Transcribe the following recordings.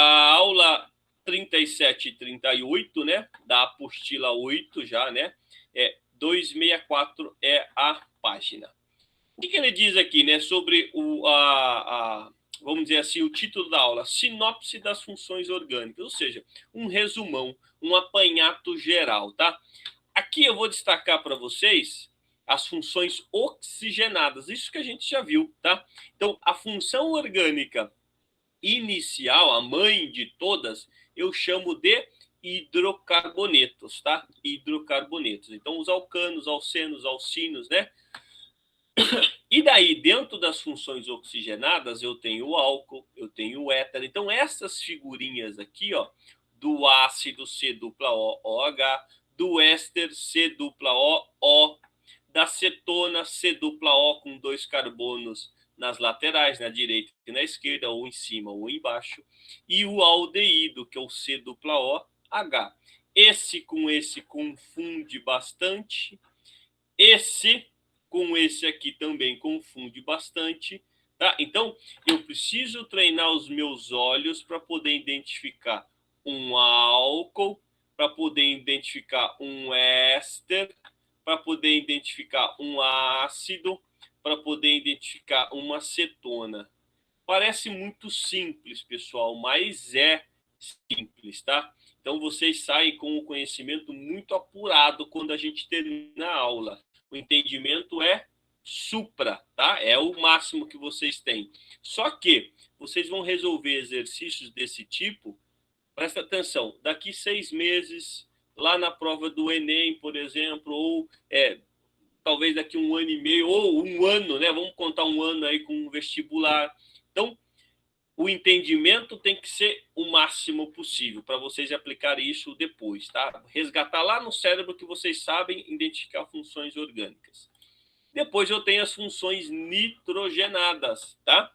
a aula 37 e 38, né, da apostila 8 já, né, 264 é a página. O que ele diz aqui, né, sobre vamos dizer assim, o título da aula, sinopse das funções orgânicas, ou seja, um resumão, um apanhado geral, tá? Aqui eu vou destacar para vocês as funções oxigenadas, isso que a gente já viu, tá? Então, a função orgânica inicial, a mãe de todas, eu chamo de hidrocarbonetos, tá? Hidrocarbonetos. Então, os alcanos, alcenos, alcinos, né? E daí, dentro das funções oxigenadas, eu tenho o álcool, eu tenho o éter. Então, essas figurinhas aqui, ó, do ácido C dupla O, OH, do éster C dupla O, O, da cetona C dupla O com 2 carbonos nas laterais, na direita e na esquerda, ou em cima ou embaixo, e o aldeído, que é o C dupla O, H. Esse confunde bastante, esse com esse aqui também confunde bastante, tá? Então, eu preciso treinar os meus olhos para poder identificar um álcool, para poder identificar um éster, para poder identificar um ácido, para poder identificar uma cetona. Parece muito simples, pessoal, mas é simples, tá? Então, vocês saem com o conhecimento muito apurado quando a gente termina a aula. O entendimento é supra, tá? É o máximo que vocês têm. Só que vocês vão resolver exercícios desse tipo, presta atenção, daqui 6 meses, lá na prova do Enem, por exemplo, ou talvez daqui 1 ano e meio, ou 1 ano, né? Vamos contar 1 ano aí com um vestibular. Então, o entendimento tem que ser o máximo possível para vocês aplicarem isso depois, tá? Resgatar lá no cérebro que vocês sabem identificar funções orgânicas. Depois eu tenho as funções nitrogenadas, tá?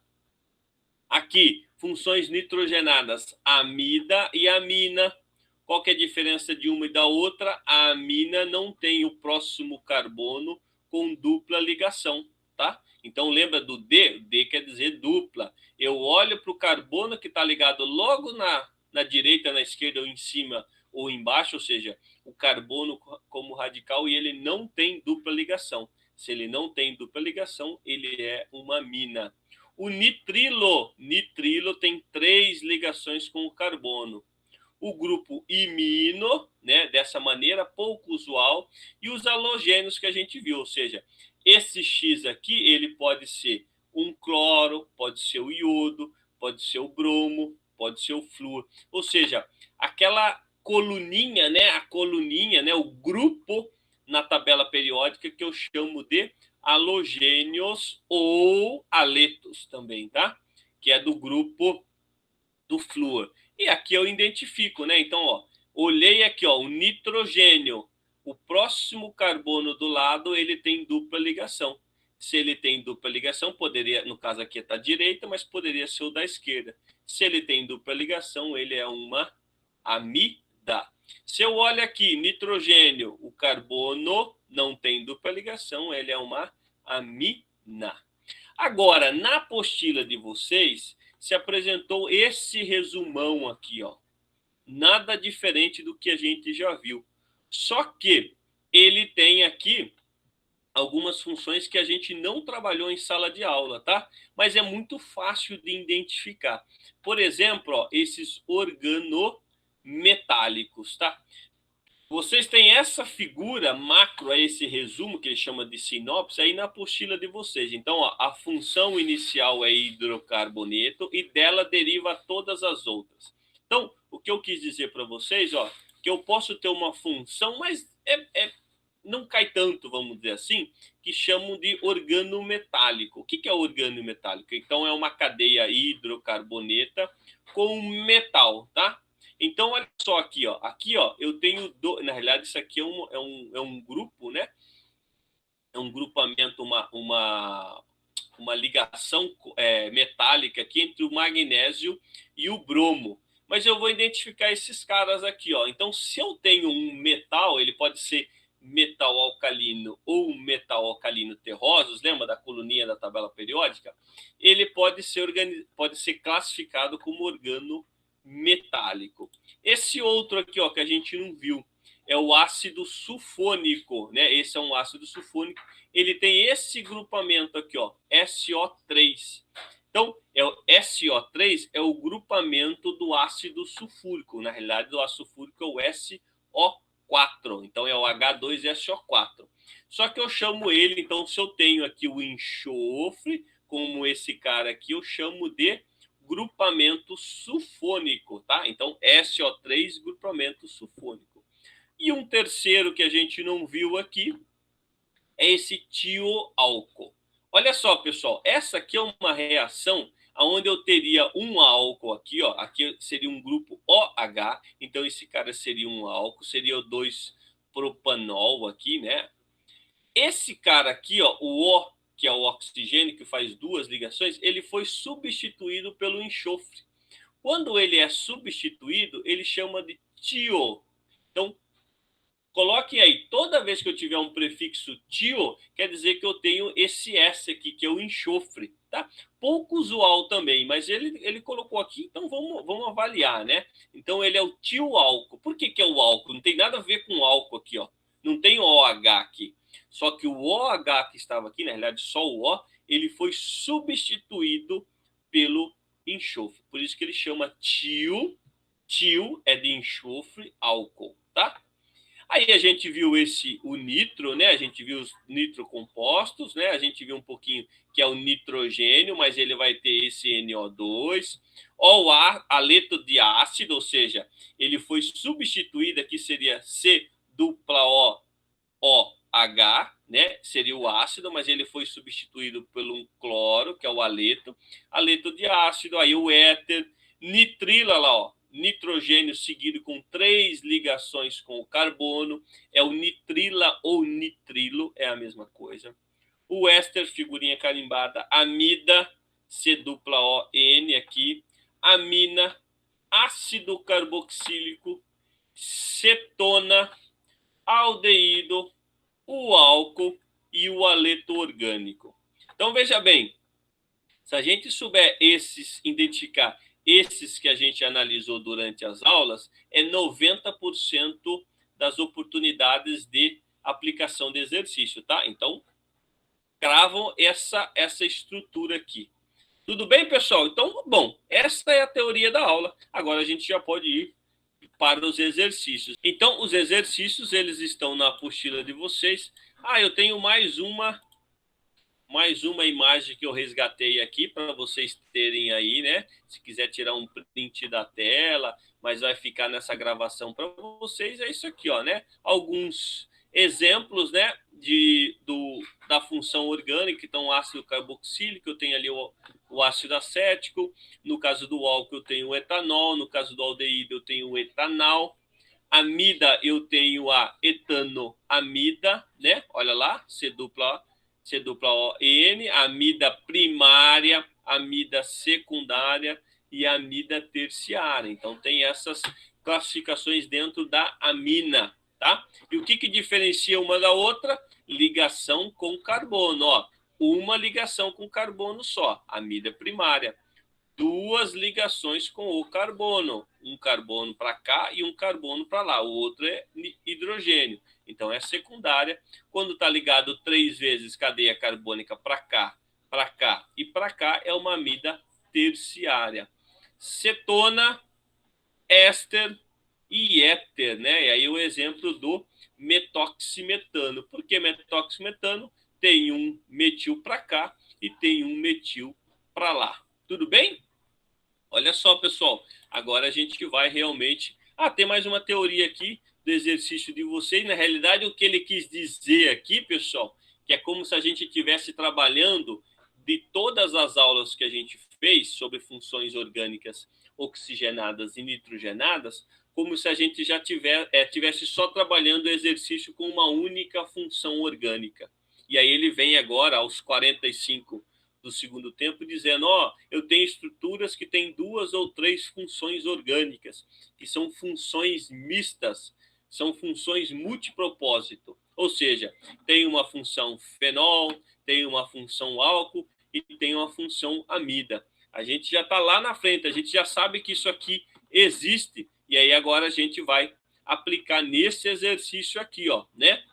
Aqui, funções nitrogenadas, amida e amina. Qual que é a diferença de uma e da outra? A amina não tem o próximo carbono com dupla ligação, tá? Então, lembra do D? D quer dizer dupla. Eu olho para o carbono que está ligado logo na direita, na esquerda, ou em cima ou embaixo, ou seja, o carbono como radical, e ele não tem dupla ligação. Se ele não tem dupla ligação, ele é uma amina. O nitrilo tem 3 ligações com o carbono. O grupo imino, né, dessa maneira, pouco usual, e os halogênios que a gente viu, ou seja, esse X aqui, ele pode ser um cloro, pode ser o iodo, pode ser o bromo, pode ser o flúor, ou seja, aquela coluninha, né, o grupo na tabela periódica que eu chamo de halogênios ou haletos também, tá? Que é do grupo do flúor. E aqui eu identifico, né? Então, ó, olhei aqui, ó, o nitrogênio. O próximo carbono do lado, ele tem dupla ligação. Se ele tem dupla ligação, poderia, no caso aqui está à direita, mas poderia ser o da esquerda. Se ele tem dupla ligação, ele é uma amida. Se eu olho aqui, nitrogênio, o carbono não tem dupla ligação, ele é uma amina. Agora, na apostila de vocês, se apresentou esse resumão aqui, ó. Nada diferente do que a gente já viu. Só que ele tem aqui algumas funções que a gente não trabalhou em sala de aula, tá? Mas é muito fácil de identificar. Por exemplo, ó, esses organometálicos, tá? Vocês têm essa figura macro, esse resumo que ele chama de sinopse, aí na apostila de vocês. Então, ó, a função inicial é hidrocarboneto e dela deriva todas as outras. Então, o que eu quis dizer para vocês, ó, que eu posso ter uma função, mas não cai tanto, vamos dizer assim, que chamam de organometálico. O que é organometálico? Então, é uma cadeia hidrocarboneta com metal, tá? Então, olha só aqui, ó. Aqui, ó, eu tenho. Na realidade, isso aqui é um grupo, né? É um grupamento, uma ligação metálica aqui entre o magnésio e o bromo. Mas eu vou identificar esses caras aqui, ó. Então, se eu tenho um metal, ele pode ser metal alcalino ou metal alcalino terrosos, lembra da coluninha da tabela periódica? Ele pode ser classificado como organo metálico. Esse outro aqui, ó, que a gente não viu, é o ácido sulfônico, né? Esse é um ácido sulfônico. Ele tem esse grupamento aqui, ó, SO3. Então, o SO3 é o grupamento do ácido sulfúrico. Na realidade, o ácido sulfúrico é o SO4. Então, é o H2SO4. Só que eu chamo ele, então, se eu tenho aqui o enxofre, como esse cara aqui, eu chamo de grupamento sulfônico, tá? Então, SO3, grupamento sulfônico. E um terceiro que a gente não viu aqui é esse tioálcool. Olha só, pessoal, essa aqui é uma reação onde eu teria um álcool aqui, ó, aqui seria um grupo OH, então esse cara seria um álcool, seria o 2-propanol aqui, né? Esse cara aqui, ó, o O, que é o oxigênio, que faz duas ligações, ele foi substituído pelo enxofre. Quando ele é substituído, ele chama de tio. Então, coloque aí, toda vez que eu tiver um prefixo tio, quer dizer que eu tenho esse S aqui, que é o enxofre, tá? Pouco usual também, mas ele colocou aqui, então vamos avaliar, né? Então ele é o tioálcool. Por que é o álcool? Não tem nada a ver com álcool aqui, ó. Não tem OH aqui. Só que o OH que estava aqui, na realidade só o O, ele foi substituído pelo enxofre. Por isso que ele chama tio. Tio é de enxofre, álcool, tá? Aí a gente viu o nitro, né? A gente viu os nitrocompostos, né? A gente viu um pouquinho que é o nitrogênio, mas ele vai ter esse NO2. Ó, o aleto de ácido, ou seja, ele foi substituído, aqui seria C dupla O, OH, né? Seria o ácido, mas ele foi substituído por um cloro, que é o aleto. Aleto de ácido, aí o éter, nitrila lá, ó. Nitrogênio seguido com 3 ligações com o carbono, é o nitrila ou nitrilo, é a mesma coisa. O éster, figurinha carimbada, amida, C dupla O N aqui, amina, ácido carboxílico, cetona, aldeído, o álcool e o aleto orgânico. Então veja bem, se a gente souber identificar esses que a gente analisou durante as aulas, é 90% das oportunidades de aplicação de exercício, tá? Então, cravam essa estrutura aqui. Tudo bem, pessoal? Então, bom, essa é a teoria da aula. Agora a gente já pode ir para os exercícios. Então, os exercícios, eles estão na apostila de vocês. Eu tenho mais uma imagem que eu resgatei aqui para vocês terem aí, né? Se quiser tirar um print da tela, mas vai ficar nessa gravação para vocês, é isso aqui, ó, né? Alguns exemplos, né, da função orgânica. Então, ácido carboxílico, eu tenho ali o ácido acético, no caso do álcool eu tenho o etanol, no caso do aldeído eu tenho o etanal, amida eu tenho a etanoamida, né? Olha lá, C dupla O N, amida primária, amida secundária e amida terciária. Então tem essas classificações dentro da amina, tá? E o que diferencia uma da outra? Ligação com carbono, ó. Uma ligação com carbono só, amida primária. 2 ligações com o carbono, um carbono para cá e um carbono para lá, o outro é hidrogênio, então é secundária. Quando está ligado 3 vezes cadeia carbônica para cá e para cá, é uma amida terciária. Cetona, éster e éter, né? E aí o exemplo do metoximetano. Por que metoximetano? Tem um metil para cá e tem um metil para lá. Tudo bem? Olha só, pessoal, agora a gente vai realmente... tem mais uma teoria aqui do exercício de vocês. Na realidade, o que ele quis dizer aqui, pessoal, que é como se a gente estivesse trabalhando de todas as aulas que a gente fez sobre funções orgânicas oxigenadas e nitrogenadas, como se a gente já tivesse só trabalhando o exercício com uma única função orgânica. E aí ele vem agora, aos 45 do segundo tempo, dizendo, eu tenho estruturas que têm 2 ou 3 funções orgânicas, que são funções mistas, são funções multipropósito, ou seja, tem uma função fenol, tem uma função álcool e tem uma função amida. A gente já está lá na frente, a gente já sabe que isso aqui existe. E aí agora a gente vai aplicar nesse exercício aqui, ó, né?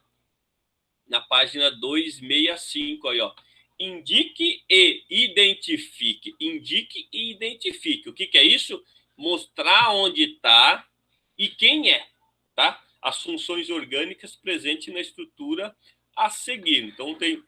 Na página 265 aí, ó. Indique e identifique. Indique e identifique. O que que é isso? Mostrar onde está e quem é, tá? As funções orgânicas presentes na estrutura a seguir. Então tem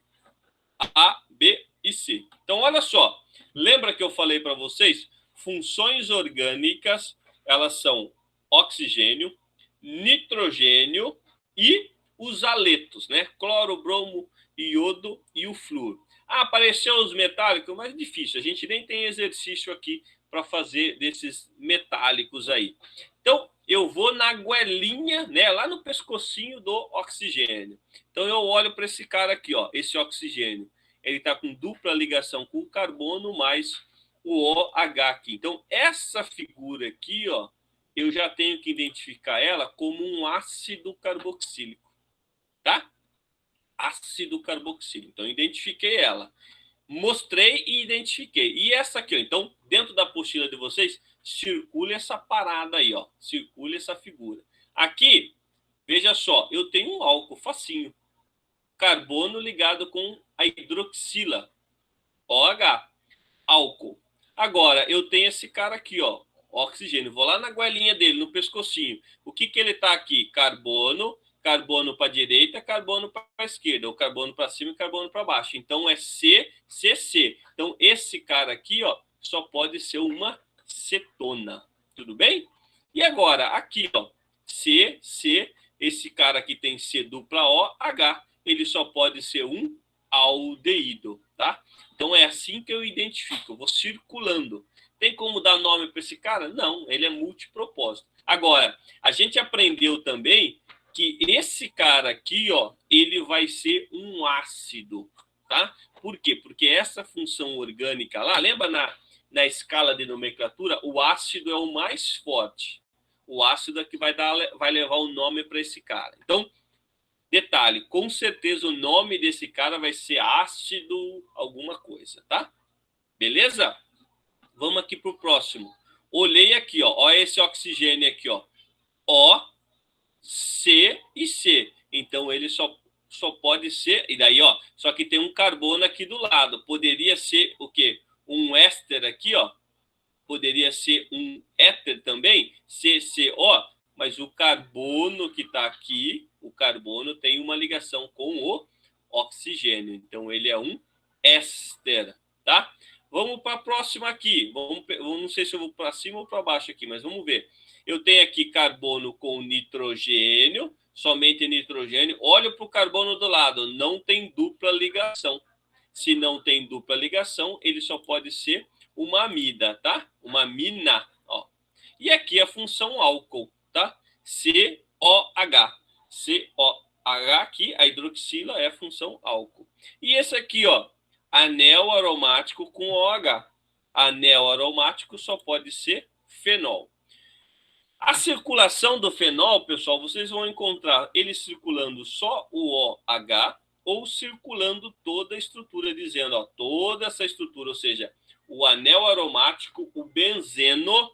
A, B e C. Então olha só, lembra que eu falei para vocês? Funções orgânicas, elas são oxigênio, nitrogênio e os aletos, né? Cloro, bromo, iodo e o flúor. Ah, apareceu os metálicos, mas é difícil. A gente nem tem exercício aqui para fazer desses metálicos aí. Então, eu vou na goelinha, né, lá no pescocinho do oxigênio. Então, eu olho para esse cara aqui, ó, esse oxigênio. Ele está com dupla ligação com o carbono mais o OH aqui. Então, essa figura aqui, ó, eu já tenho que identificar ela como um ácido carboxílico, tá? Ácido carboxílico. Então, identifiquei ela. Mostrei e identifiquei. E essa aqui, ó, então, dentro da apostila de vocês, circule essa parada aí, ó. Circule essa figura. Aqui, veja só, eu tenho um álcool facinho. Carbono ligado com a hidroxila, OH, álcool. Agora, eu tenho esse cara aqui, ó, oxigênio. Vou lá na goelinha dele, no pescocinho. O que que ele tá aqui? Carbono, carbono para a direita, carbono para a esquerda, ou carbono para cima e carbono para baixo. Então é C, C, C. Então esse cara aqui, ó, só pode ser uma cetona. Tudo bem? E agora, aqui, ó, C, C, esse cara aqui tem C dupla O, H. Ele só pode ser um aldeído, tá? Então é assim que eu identifico, eu vou circulando. Tem como dar nome para esse cara? Não, ele é multipropósito. Agora, a gente aprendeu também que esse cara aqui, ó, ele vai ser um ácido, tá? Por quê? Porque essa função orgânica lá, lembra na escala de nomenclatura, o ácido é o mais forte. O ácido é que vai levar o nome para esse cara. Então, detalhe, com certeza o nome desse cara vai ser ácido alguma coisa, tá? Beleza? Vamos aqui para o próximo. Olhei aqui, ó. Olha esse oxigênio aqui, ó. O, C e C. Então ele só pode ser. E daí, ó. Só que tem um carbono aqui do lado. Poderia ser o quê? Um éster aqui, ó. Poderia ser um éter também, CCO, mas o carbono que está aqui, o carbono tem uma ligação com o oxigênio. Então ele é um éster, tá? Vamos para a próxima aqui. Não sei se eu vou para cima ou para baixo aqui, mas vamos ver. Eu tenho aqui carbono com nitrogênio, somente nitrogênio. Olha para o carbono do lado, não tem dupla ligação. Se não tem dupla ligação, ele só pode ser uma amida, tá? Uma amina, ó. E aqui a função álcool, tá? COH. COH aqui, a hidroxila é a função álcool. E esse aqui, ó, anel aromático com OH. Anel aromático só pode ser fenol. A circulação do fenol, pessoal, vocês vão encontrar ele circulando só o OH ou circulando toda a estrutura, dizendo, ó, toda essa estrutura, ou seja, o anel aromático, o benzeno,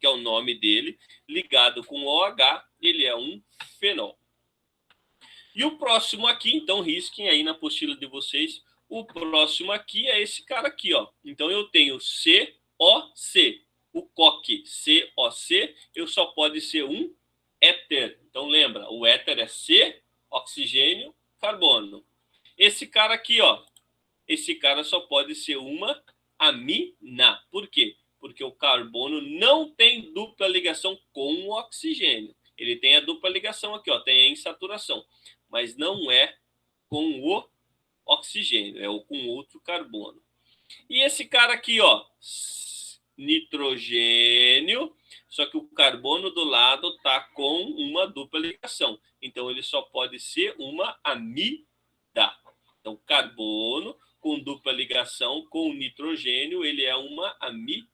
que é o nome dele, ligado com OH, ele é um fenol. E o próximo aqui, então risquem aí na apostila de vocês, o próximo aqui é esse cara aqui, ó. Então eu tenho COC, o COC, COC, eu só pode ser um éter. Então lembra, o éter é C, oxigênio, carbono. Esse cara aqui, ó, esse cara só pode ser uma amina. Por quê? Porque o carbono não tem dupla ligação com o oxigênio. Ele tem a dupla ligação aqui, ó, tem a insaturação, mas não é com o oxigênio, é com outro carbono. E esse cara aqui, ó, nitrogênio, só que o carbono do lado tá com uma dupla ligação. Então ele só pode ser uma amida. Então carbono com dupla ligação com nitrogênio, ele é uma amida.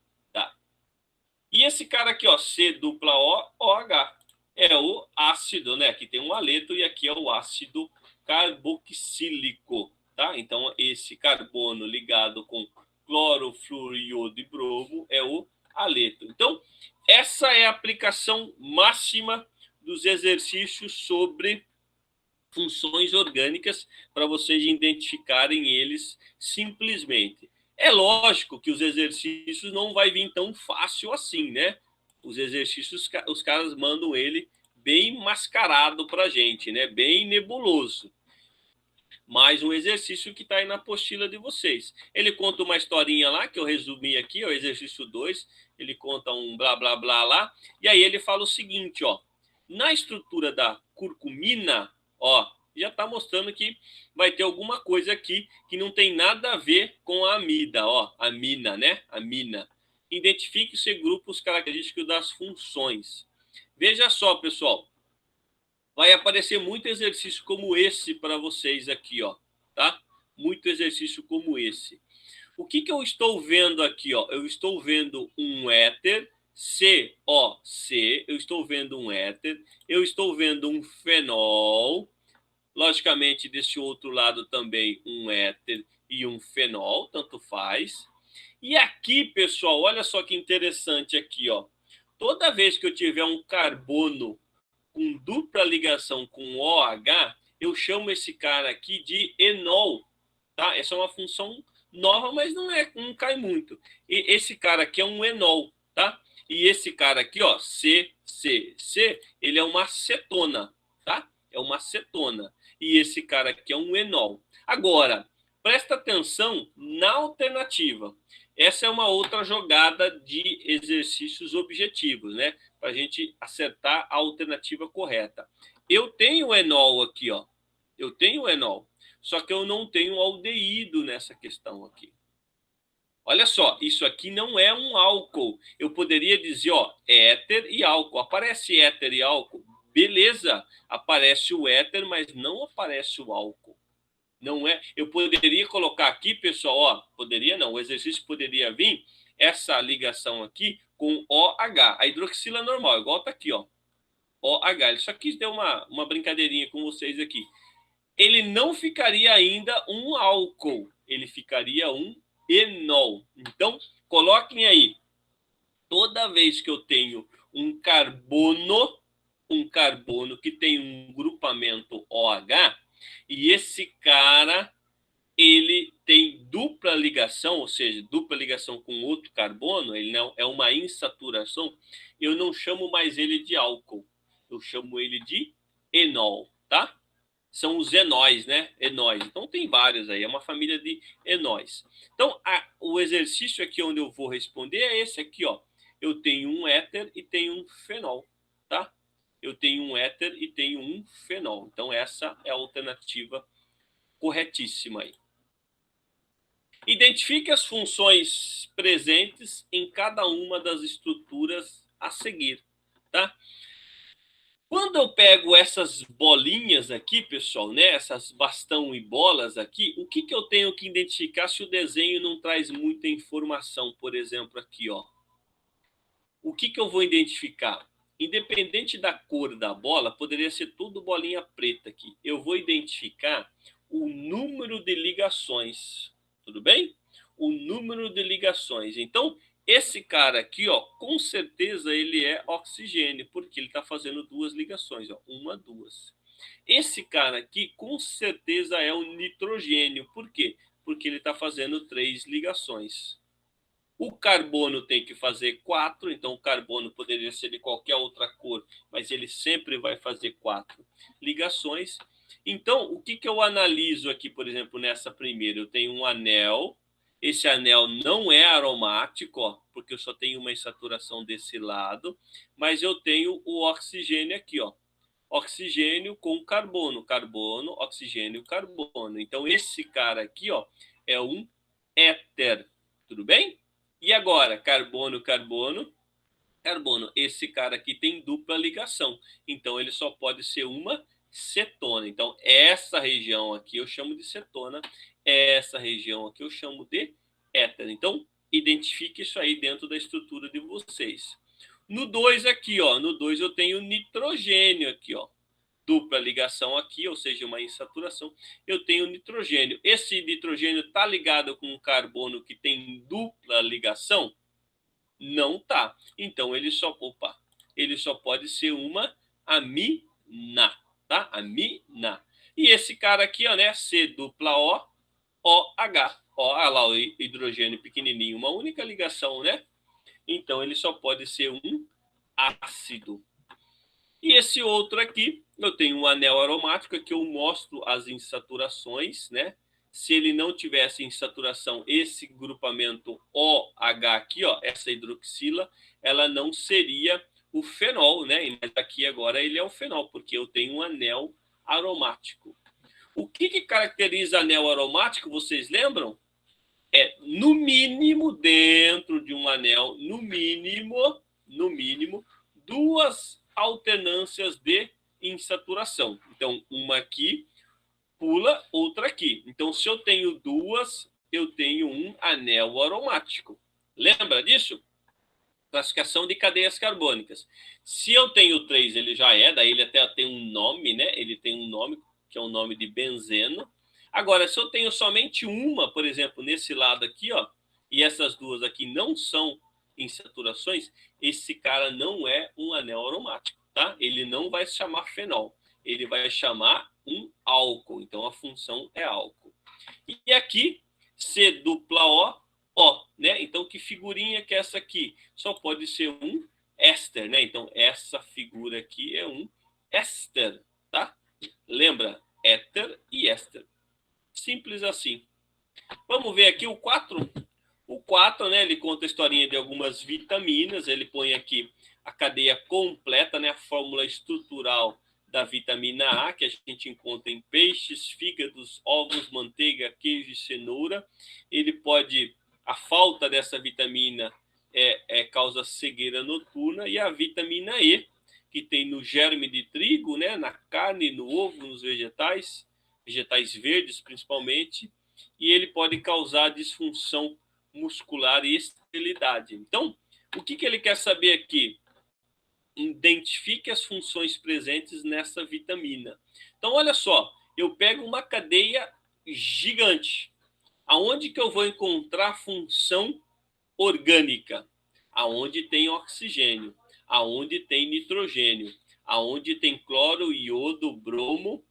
E esse cara aqui, ó, C dupla O, OH, é o ácido, né? Aqui tem um aleto e aqui é o ácido carboxílico, tá? Então esse carbono ligado com cloro, flúor, iodo e bromo é o haleto. Então, essa é a aplicação máxima dos exercícios sobre funções orgânicas para vocês identificarem eles simplesmente. É lógico que os exercícios não vai vir tão fácil assim, né? Os exercícios, os caras mandam ele bem mascarado para a gente, né? Bem nebuloso. Mais um exercício que está aí na apostila de vocês. Ele conta uma historinha lá, que eu resumi aqui, o exercício 2. Ele conta um blá, blá, blá lá. E aí ele fala o seguinte, ó. Na estrutura da curcumina, ó, já está mostrando que vai ter alguma coisa aqui que não tem nada a ver com a amida, ó. Amina, né? Amina. Identifique os grupos característicos das funções. Veja só, pessoal. Vai aparecer muito exercício como esse para vocês aqui, ó, tá? Muito exercício como esse. O que eu estou vendo aqui, ó? Eu estou vendo um éter, COC, eu estou vendo um éter, eu estou vendo um fenol, logicamente desse outro lado também um éter e um fenol, tanto faz. E aqui, pessoal, olha só que interessante aqui, ó. Toda vez que eu tiver um carbono com dupla ligação com OH, eu chamo esse cara aqui de enol, tá? Essa é uma função nova, mas não cai muito. E esse cara aqui é um enol, tá? E esse cara aqui, ó, CCC, ele é uma acetona, tá? É uma acetona. E esse cara aqui é um enol. Agora, presta atenção na alternativa. Essa é uma outra jogada de exercícios objetivos, né? Para a gente acertar a alternativa correta. Eu tenho enol aqui, ó. Eu tenho enol. Só que eu não tenho aldeído nessa questão aqui. Olha só, isso aqui não é um álcool. Eu poderia dizer, ó, éter e álcool. Aparece éter e álcool. Beleza, aparece o éter, mas não aparece o álcool. Não é? Eu poderia colocar aqui, pessoal, ó, poderia não, o exercício poderia vir essa ligação aqui com OH, a hidroxila normal, igual tá aqui, ó. OH, ele só quis dar uma brincadeirinha com vocês aqui. Ele não ficaria ainda um álcool, ele ficaria um enol. Então, coloquem aí, toda vez que eu tenho um carbono que tem um grupamento OH, e esse cara ele tem dupla ligação, ou seja, dupla ligação com outro carbono, ele não é uma insaturação, eu não chamo mais ele de álcool, eu chamo ele de enol, tá? São os enóis, né? Enóis. Então tem vários aí, é uma família de enóis. Então o exercício aqui onde eu vou responder é esse aqui, ó. Eu tenho um éter e tenho um fenol, tá? Eu tenho um éter e tenho um fenol. Então essa é a alternativa corretíssima aí. Identifique as funções presentes em cada uma das estruturas a seguir, tá? Quando eu pego essas bolinhas aqui, pessoal, né, essas bastão e bolas aqui, o que eu tenho que identificar se o desenho não traz muita informação, por exemplo, aqui, ó. O que eu vou identificar? Independente da cor da bola, poderia ser tudo bolinha preta aqui. Eu vou identificar o número de ligações, tudo bem? O número de ligações. Então, esse cara aqui, ó, com certeza ele é oxigênio, porque ele está fazendo duas ligações, ó, uma, duas. Esse cara aqui, com certeza é o nitrogênio, por quê? Porque ele está fazendo três ligações. O carbono tem que fazer 4, então o carbono poderia ser de qualquer outra cor, mas ele sempre vai fazer 4 ligações. Então, o que eu analiso aqui, por exemplo, nessa primeira? Eu tenho um anel, esse anel não é aromático, ó, porque eu só tenho uma insaturação desse lado, mas eu tenho o oxigênio aqui, ó. Oxigênio com carbono, carbono, oxigênio, carbono. Então, esse cara aqui, ó, é um éter, tudo bem? E agora, carbono, carbono, carbono. Esse cara aqui tem dupla ligação, então ele só pode ser uma cetona. Então, essa região aqui eu chamo de cetona, essa região aqui eu chamo de éter. Então, identifique isso aí dentro da estrutura de vocês. No 2 aqui, ó, no 2 eu tenho nitrogênio aqui, ó. Dupla ligação aqui, ou seja, uma insaturação, eu tenho nitrogênio. Esse nitrogênio está ligado com um carbono que tem dupla ligação? Não tá. Então ele só pode ser uma amina, tá? Amina. E esse cara aqui, ó, né? C dupla O, OH. Ó, olha lá o hidrogênio pequenininho, uma única ligação, né? Então ele só pode ser um ácido. E esse outro aqui, eu tenho um anel aromático que eu mostro as insaturações, né? Se ele não tivesse insaturação, esse grupamento OH aqui, ó, essa hidroxila, ela não seria o fenol, né? Mas aqui agora ele é o fenol, porque eu tenho um anel aromático. O que caracteriza anel aromático, vocês lembram? É, no mínimo, dentro de um anel, no mínimo, duas alternâncias de insaturação. Então, uma aqui pula, outra aqui. Então, se eu tenho duas, eu tenho um anel aromático. Lembra disso? Classificação de cadeias carbônicas. Se eu tenho três, ele já é, daí ele até tem um nome, né? Ele tem um nome, que é o nome de benzeno. Agora, se eu tenho somente uma, por exemplo, nesse lado aqui, ó, e essas duas aqui não são insaturações, esse cara não é um anel aromático, tá? Ele não vai se chamar fenol, ele vai chamar um álcool. Então, a função é álcool. E aqui, C dupla O, né? Então, que figurinha que é essa aqui? Só pode ser um éster, né? Então, essa figura aqui é um éster, tá? Lembra? Éter e éster. Simples assim. Vamos ver aqui o 4. O 4, né? Ele conta a historinha de algumas vitaminas. Ele põe aqui a cadeia completa, né? A fórmula estrutural da vitamina A, que a gente encontra em peixes, fígados, ovos, manteiga, queijo e cenoura. Ele pode, a falta dessa vitamina causa cegueira noturna, e a vitamina E, que tem no germe de trigo, né, na carne, no ovo, nos vegetais verdes principalmente, e ele pode causar disfunção muscular e esterilidade. Então, o que ele quer saber aqui? Identifique as funções presentes nessa vitamina. Então, olha só, eu pego uma cadeia gigante. Aonde que eu vou encontrar função orgânica? Aonde tem oxigênio, aonde tem nitrogênio, aonde tem cloro, iodo, bromo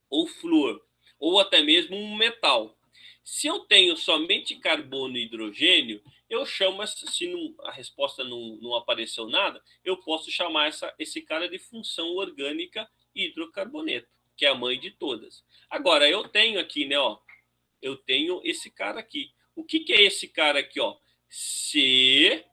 ou flúor, ou até mesmo um metal. Se eu tenho somente carbono e hidrogênio, eu chamo, se não, a resposta não apareceu nada, eu posso chamar esse cara de função orgânica hidrocarboneto, que é a mãe de todas. Agora, eu tenho aqui, né, ó, eu tenho esse cara aqui. O que é esse cara aqui, ó? C,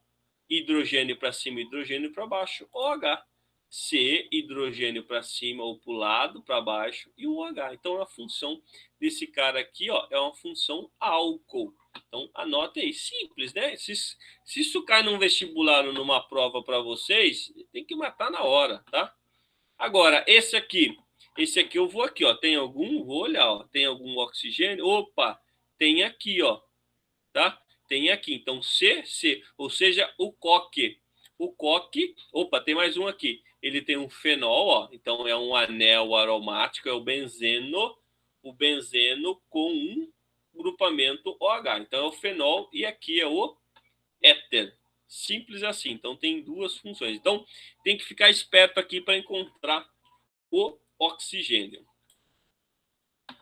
hidrogênio para cima, hidrogênio para baixo, OH. C, hidrogênio para cima ou para o lado, para baixo, e o OH. Então, a função desse cara aqui, ó, é uma função álcool. Então, anote aí. Simples, né? Se isso cai num vestibular ou numa prova para vocês, tem que matar na hora, tá? Agora, esse aqui eu vou aqui, ó. Tem algum, vou olhar, ó. Tem algum oxigênio? Opa, tem aqui, ó. Tá? Tem aqui. Então, C, ou seja, o coque. O coque, opa, tem mais um aqui. Ele tem um fenol, ó. Então, é um anel aromático, é o benzeno com um grupamento OH. Então, é o fenol e aqui é o éter. Simples assim. Então, tem duas funções. Então, tem que ficar esperto aqui para encontrar o oxigênio.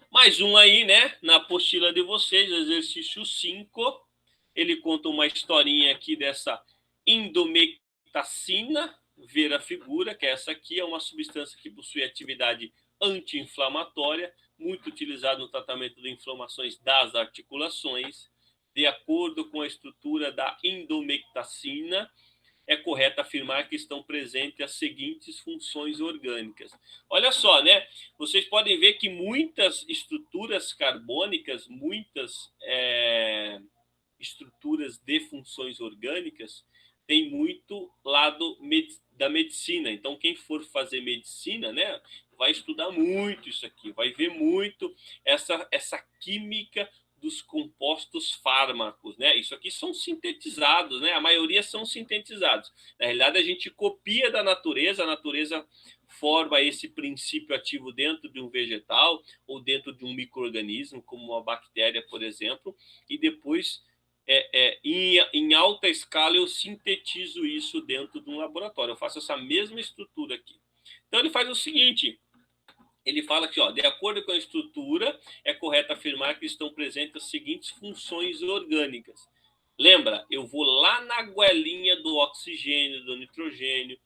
Mais um aí, né? Na apostila de vocês, exercício 5. Ele conta uma historinha aqui dessa indomectacina, ver a figura, que é essa aqui, é uma substância que possui atividade anti-inflamatória, muito utilizada no tratamento de inflamações das articulações. De acordo com a estrutura da indomectacina, é correto afirmar que estão presentes as seguintes funções orgânicas. Olha só, né? Vocês podem ver que muitas estruturas carbônicas, muitas estruturas de funções orgânicas, tem muito lado da medicina. Então, quem for fazer medicina, né, vai estudar muito isso aqui, vai ver muito essa química dos compostos fármacos, né? Isso aqui são sintetizados, né? A maioria são sintetizados. Na realidade, a gente copia da natureza, a natureza forma esse princípio ativo dentro de um vegetal ou dentro de um micro-organismo, como uma bactéria, por exemplo, e depois em alta escala eu sintetizo isso dentro de um laboratório. Eu faço essa mesma estrutura aqui. Então ele faz o seguinte, ele fala que, ó, de acordo com a estrutura, é correto afirmar que estão presentes as seguintes funções orgânicas. Lembra, eu vou lá na goelinha do oxigênio, do nitrogênio,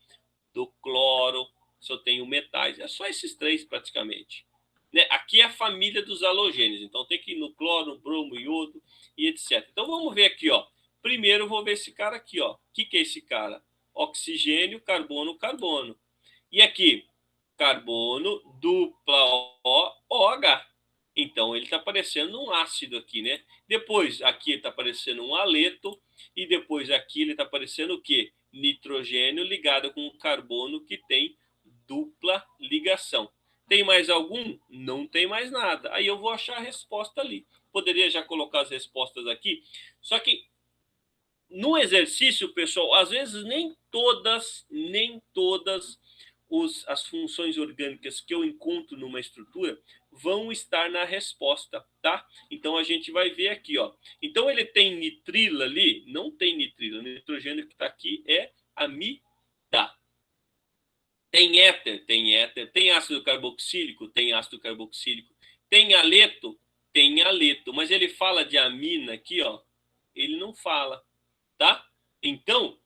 do cloro, se eu tenho metais, é só esses três praticamente. Né? Aqui é a família dos halogênios, então tem que ir no cloro, bromo, iodo e etc. Então vamos ver aqui, ó. Primeiro eu vou ver esse cara aqui, ó. O que é esse cara? Oxigênio, carbono, carbono. E aqui, carbono, dupla O, OH. Então ele está parecendo um ácido aqui, né? Depois aqui está parecendo um haleto e depois aqui ele está parecendo o quê? Nitrogênio ligado com carbono que tem dupla ligação. Tem mais algum? Não tem mais nada. Aí eu vou achar a resposta ali. Poderia já colocar as respostas aqui. Só que no exercício, pessoal, às vezes nem todas as funções orgânicas que eu encontro numa estrutura vão estar na resposta, tá? Então a gente vai ver aqui, ó. Então ele tem nitrila ali? Não tem nitrila. O nitrogênio que está aqui é amida. Tem éter? Tem éter. Tem ácido carboxílico? Tem ácido carboxílico. Tem haleto? Tem haleto. Mas ele fala de amina aqui, ó. Ele não fala, tá? Então,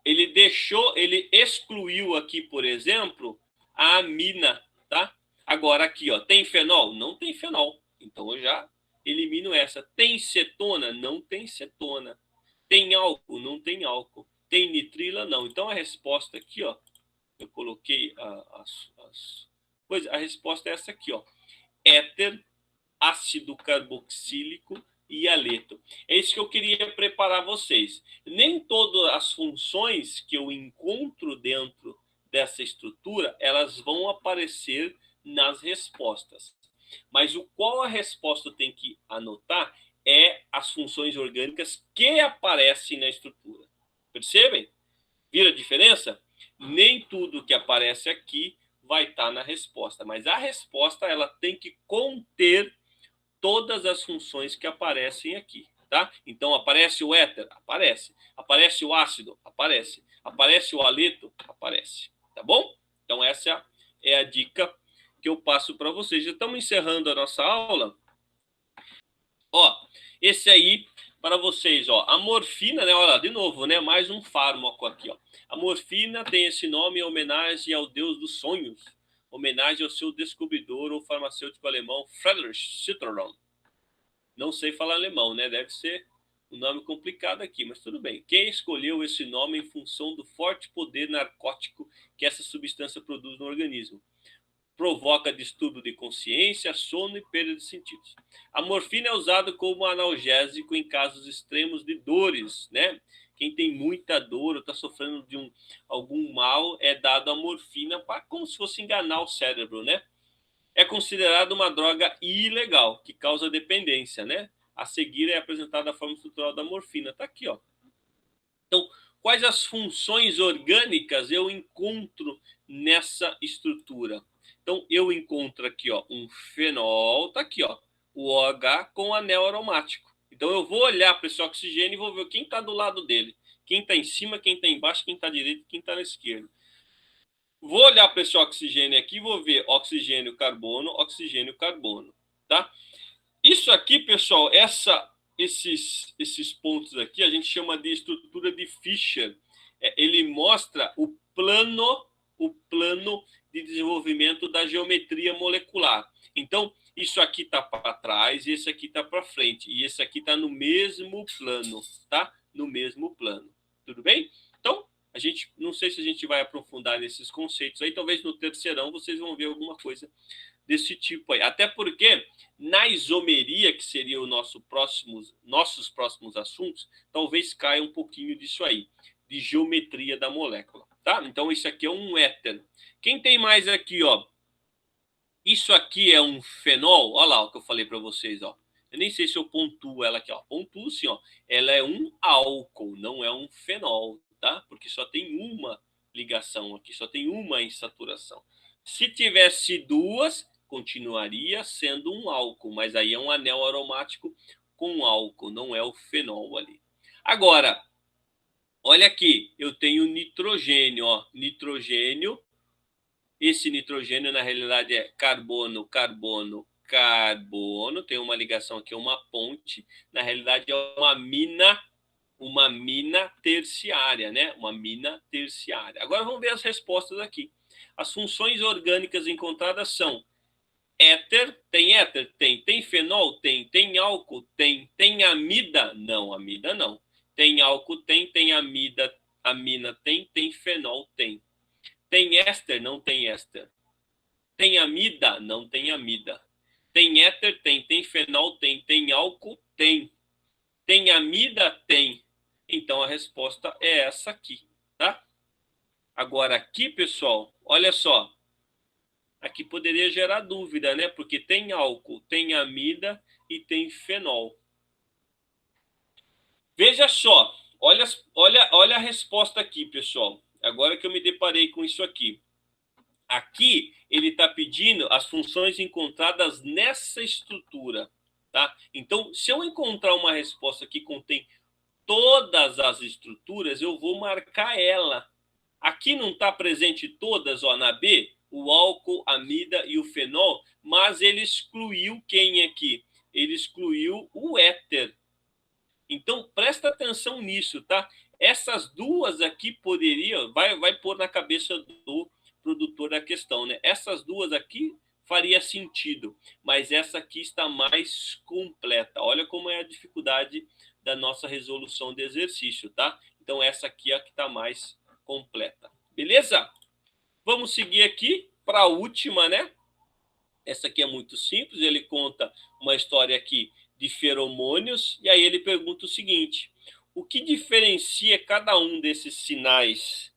ele excluiu aqui, por exemplo, a amina, tá? Agora aqui, ó, tem fenol? Não tem fenol. Então eu já elimino essa. Tem cetona? Não tem cetona. Tem álcool? Não tem álcool. Tem nitrila? Não. Então a resposta aqui, ó, eu coloquei as coisas. A resposta é essa aqui, ó. Éter, ácido carboxílico e haleto. É isso que eu queria preparar vocês. Nem todas as funções que eu encontro dentro dessa estrutura, elas vão aparecer nas respostas. Mas qual a resposta tem que anotar é as funções orgânicas que aparecem na estrutura. Percebem? Vira a diferença? Nem tudo que aparece aqui vai estar na resposta, mas a resposta ela tem que conter todas as funções que aparecem aqui, tá? Então aparece o éter, aparece. Aparece o ácido, aparece. Aparece o haleto, aparece. Tá bom? Então essa é a dica que eu passo para vocês. Já estamos encerrando a nossa aula. Ó, esse aí para vocês, ó, a morfina, né? Olha, de novo, né? Mais um fármaco aqui, ó. A morfina tem esse nome em homenagem ao deus dos sonhos, homenagem ao seu descobridor, o farmacêutico alemão Friedrich Citroën. Não sei falar alemão, né? Deve ser um nome complicado aqui, mas tudo bem. Quem escolheu esse nome em função do forte poder narcótico que essa substância produz no organismo? Provoca distúrbio de consciência, sono e perda de sentidos. A morfina é usada como analgésico em casos extremos de dores, né? Quem tem muita dor ou está sofrendo de algum mal é dado a morfina para como se fosse enganar o cérebro, né? É considerada uma droga ilegal que causa dependência, né? A seguir é apresentada a forma estrutural da morfina. Tá aqui, ó. Então, quais as funções orgânicas eu encontro nessa estrutura? Então, eu encontro aqui, ó, um fenol, tá aqui, ó, o OH com anel aromático. Então, eu vou olhar para esse oxigênio e vou ver quem está do lado dele. Quem está em cima, quem está embaixo, quem está à direita, quem está na esquerda. Vou olhar para esse oxigênio aqui e vou ver oxigênio, carbono, tá? Isso aqui, pessoal, esses pontos aqui a gente chama de estrutura de Fischer. Ele mostra o plano de desenvolvimento da geometria molecular. Então, isso aqui está para trás e esse aqui está para frente. E esse aqui está no mesmo plano, tá? No mesmo plano. Tudo bem? Então, a gente não sei se a gente vai aprofundar nesses conceitos aí. Talvez no terceirão vocês vão ver alguma coisa desse tipo aí. Até porque na isomeria, que seria nossos próximos assuntos, talvez caia um pouquinho disso aí, de geometria da molécula, tá? Então isso aqui é um éter. Quem tem mais aqui, ó? Isso aqui é um fenol. Olha lá o que eu falei para vocês, ó. Eu nem sei se eu pontuo ela aqui, ó. Pontuo sim, ó. Ela é um álcool, não é um fenol, tá? Porque só tem uma ligação aqui, só tem uma insaturação. Se tivesse duas, continuaria sendo um álcool, mas aí é um anel aromático com álcool, não é o fenol ali. Agora, olha aqui, eu tenho nitrogênio, ó, nitrogênio. Esse nitrogênio, na realidade, é carbono, carbono, carbono. Tem uma ligação aqui, uma ponte. Na realidade, é uma mina terciária, né? Uma mina terciária. Agora vamos ver as respostas aqui. As funções orgânicas encontradas são éter, tem éter? Tem. Tem fenol? Tem. Tem álcool? Tem. Tem amida? Não, amida não. Tem álcool? Tem. Tem amida? Amina? Tem. Tem fenol? Tem. Tem éster? Não tem éster. Tem amida? Não tem amida. Tem éter? Tem. Tem fenol? Tem. Tem álcool? Tem. Tem amida? Tem. Então a resposta é essa aqui, tá? Agora aqui, pessoal, olha só. Aqui poderia gerar dúvida, né? Porque tem álcool, tem amida e tem fenol. Veja só, olha a resposta aqui, pessoal. Agora que eu me deparei com isso aqui. Aqui ele está pedindo as funções encontradas nessa estrutura, tá? Então, se eu encontrar uma resposta que contém todas as estruturas, eu vou marcar ela. Aqui não está presente todas, ó, na B, o álcool, a amida e o fenol, mas ele excluiu quem aqui? Ele excluiu o éter. Então, presta atenção nisso, tá? Essas duas aqui poderiam, vai pôr na cabeça do produtor da questão, né? Essas duas aqui faria sentido, mas essa aqui está mais completa. Olha como é a dificuldade da nossa resolução de exercício, tá? Então, essa aqui é a que está mais completa. Beleza? Vamos seguir aqui para a última, né? Essa aqui é muito simples, ele conta uma história aqui de feromônios, e aí ele pergunta o seguinte: o que diferencia cada um desses sinais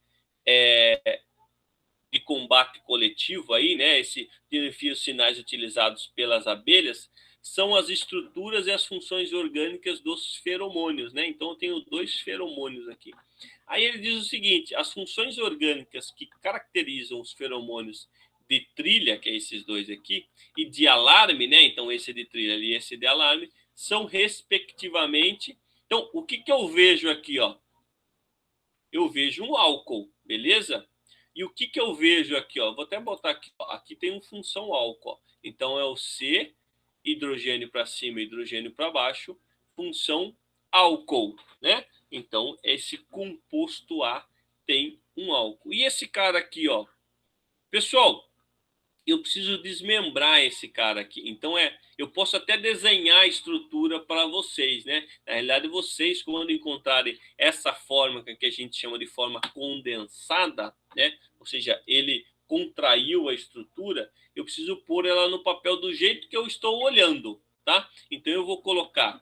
de combate coletivo aí, né? Esse diferencia os sinais utilizados pelas abelhas são as estruturas e as funções orgânicas dos feromônios, né? Então eu tenho dois feromônios aqui. Aí ele diz o seguinte: as funções orgânicas que caracterizam os feromônios de trilha, que é esses dois aqui, e de alarme, né? Então esse é de trilha e esse é de alarme, são respectivamente. Então, o que eu vejo aqui, ó? Eu vejo um álcool, beleza? E o que eu vejo aqui, ó? Vou até botar aqui, ó. Aqui tem uma função álcool, ó. Então é o C, hidrogênio para cima, hidrogênio para baixo, função álcool, né? Então esse composto A tem um álcool. E esse cara aqui, ó, pessoal, eu preciso desmembrar esse cara aqui. Então eu posso até desenhar a estrutura para vocês, né? Na realidade, vocês, quando encontrarem essa forma que a gente chama de forma condensada, né? Ou seja, ele contraiu a estrutura, eu preciso pôr ela no papel do jeito que eu estou olhando, tá? Então eu vou colocar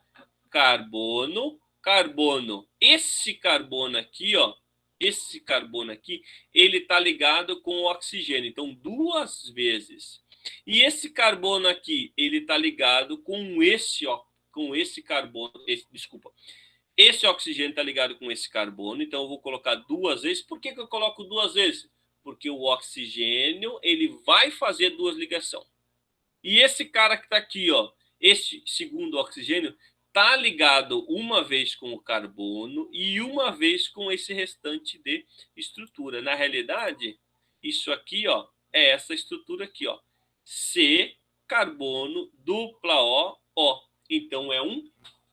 carbono, carbono. Esse carbono aqui, ó, esse carbono aqui, ele está ligado com o oxigênio, então duas vezes. E esse carbono aqui, ele está ligado com esse, ó, com esse carbono, desculpa. Esse oxigênio está ligado com esse carbono, então eu vou colocar duas vezes. Por que eu coloco duas vezes? Porque o oxigênio, ele vai fazer duas ligações. E esse cara que está aqui, ó, esse segundo oxigênio, está ligado uma vez com o carbono e uma vez com esse restante de estrutura. Na realidade, isso aqui, ó, é essa estrutura aqui, ó, C, carbono, dupla O, O. Então é um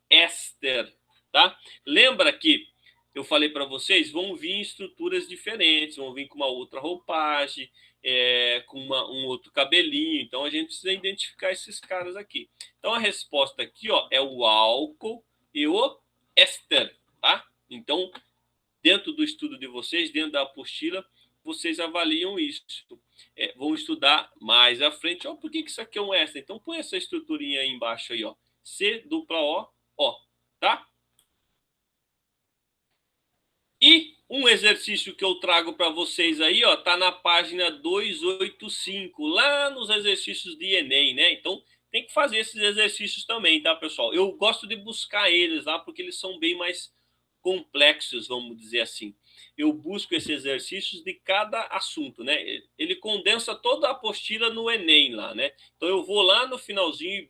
éster, tá? Lembra que eu falei para vocês, vão vir estruturas diferentes, vão vir com uma outra roupagem, com um outro cabelinho. Então a gente precisa identificar esses caras aqui. Então a resposta aqui, ó, é o álcool e o éster, tá? Então, dentro do estudo de vocês, dentro da apostila, vocês avaliam isso. Vão estudar mais à frente. Ó, por que isso aqui é um éster? Então põe essa estruturinha aí embaixo aí, ó. C, dupla O, O, tá? E um exercício que eu trago para vocês aí, ó, tá na página 285, lá nos exercícios de Enem, né? Então, tem que fazer esses exercícios também, tá, pessoal? Eu gosto de buscar eles lá porque eles são bem mais complexos, vamos dizer assim. eu busco esses exercícios de cada assunto, né? Ele condensa toda a apostila no Enem lá, né? Então eu vou lá no finalzinho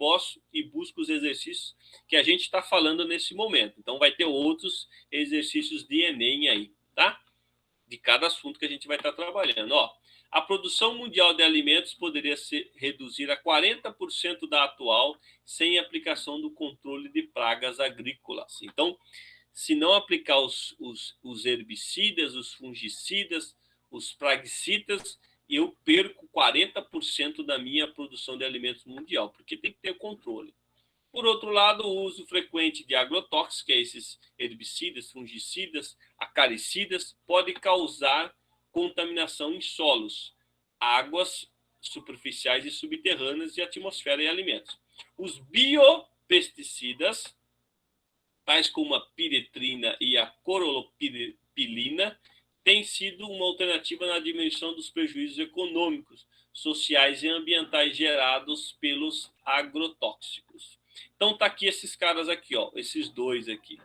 e busco os exercícios que a gente está falando nesse momento. Então vai ter outros exercícios de Enem aí, tá? De cada assunto que a gente vai estar trabalhando. Ó, a produção mundial de alimentos poderia se reduzir a 40% da atual sem aplicação do controle de pragas agrícolas. Então, se não aplicar os herbicidas, os fungicidas, os praguicidas, eu perco 40% da minha produção de alimentos mundial, porque tem que ter controle. Por outro lado, o uso frequente de agrotóxicos, que é esses herbicidas, fungicidas, acaricidas, pode causar contaminação em solos, águas superficiais e subterrâneas e atmosfera e alimentos. Os biopesticidas, tais como a piretrina e a cloropilina, têm sido uma alternativa na diminuição dos prejuízos econômicos, sociais e ambientais gerados pelos agrotóxicos. Então tá aqui esses caras aqui, ó, esses dois aqui.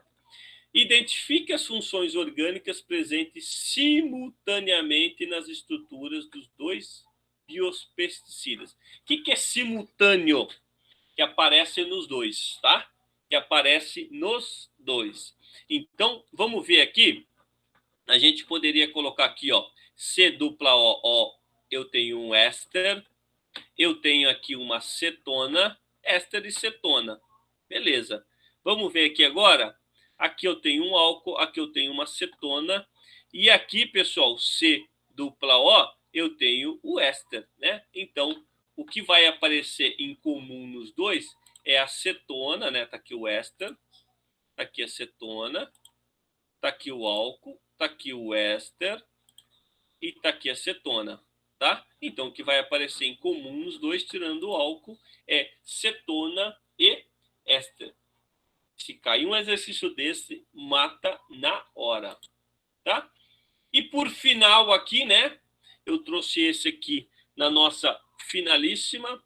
Identifique as funções orgânicas presentes simultaneamente nas estruturas dos dois biopesticidas. O que é simultâneo? Que aparece nos dois, tá? Que aparece nos dois. Então, vamos ver aqui. A gente poderia colocar aqui, ó, C dupla O, ó, eu tenho um éster, eu tenho aqui uma cetona, éster e cetona. Beleza. Vamos ver aqui agora. Aqui eu tenho um álcool, aqui eu tenho uma cetona. E aqui, pessoal, C dupla O, eu tenho o éster, né? Então, o que vai aparecer em comum nos dois é a cetona, né? Tá aqui o éster, tá aqui a cetona, tá aqui o álcool, tá aqui o éster e tá aqui a cetona. Tá? Então, o que vai aparecer em comum nos dois, tirando o álcool, é cetona e éster. Se cair um exercício desse, mata na hora. Tá? E por final aqui, né? Eu trouxe esse aqui na nossa finalíssima.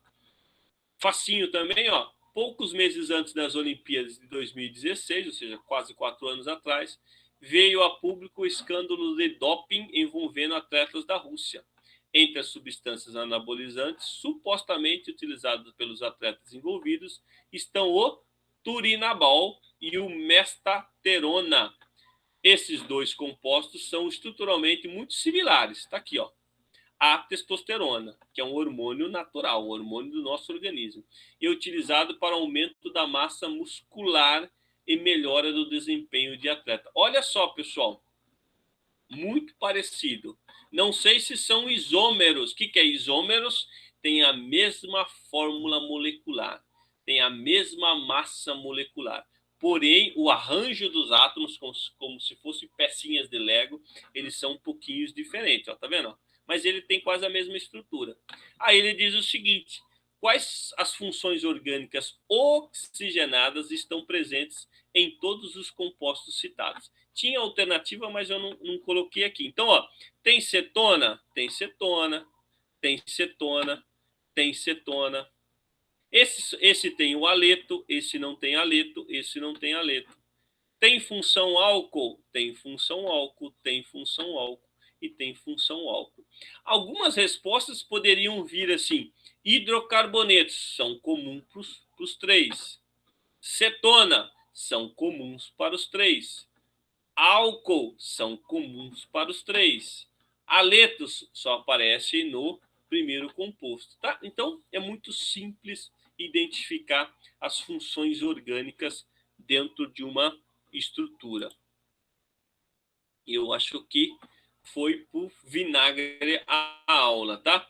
Facinho também, ó. Poucos meses antes das Olimpíadas de 2016, ou seja, quase 4 anos atrás, veio a público o escândalo de doping envolvendo atletas da Rússia. Entre as substâncias anabolizantes supostamente utilizadas pelos atletas envolvidos estão o turinabol e o mestaterona. Esses dois compostos são estruturalmente muito similares. Está aqui, ó. A testosterona, que é um hormônio natural, um hormônio do nosso organismo, e é utilizado para aumento da massa muscular e melhora do desempenho de atleta. Olha só, pessoal, muito parecido. Não sei se são isômeros. O que é isômeros? Tem a mesma fórmula molecular, tem a mesma massa molecular. Porém, o arranjo dos átomos, como se fossem pecinhas de Lego, eles são um pouquinho diferentes, ó, tá vendo? Mas ele tem quase a mesma estrutura. Aí ele diz o seguinte: quais as funções orgânicas oxigenadas estão presentes em todos os compostos citados? Tinha alternativa, mas eu não coloquei aqui. Então, ó, tem cetona? Tem cetona, tem cetona, tem cetona. Esse tem o aleto, esse não tem aleto, esse não tem aleto. Tem função álcool? Tem função álcool, tem função álcool e tem função álcool. Algumas respostas poderiam vir assim: hidrocarbonetos são comuns para os três. Cetona são comuns para os três. Álcool são comuns para os três. Aletos só aparecem no primeiro composto, tá? Então é muito simples identificar as funções orgânicas dentro de uma estrutura. Eu acho que foi por vinagre a aula, tá?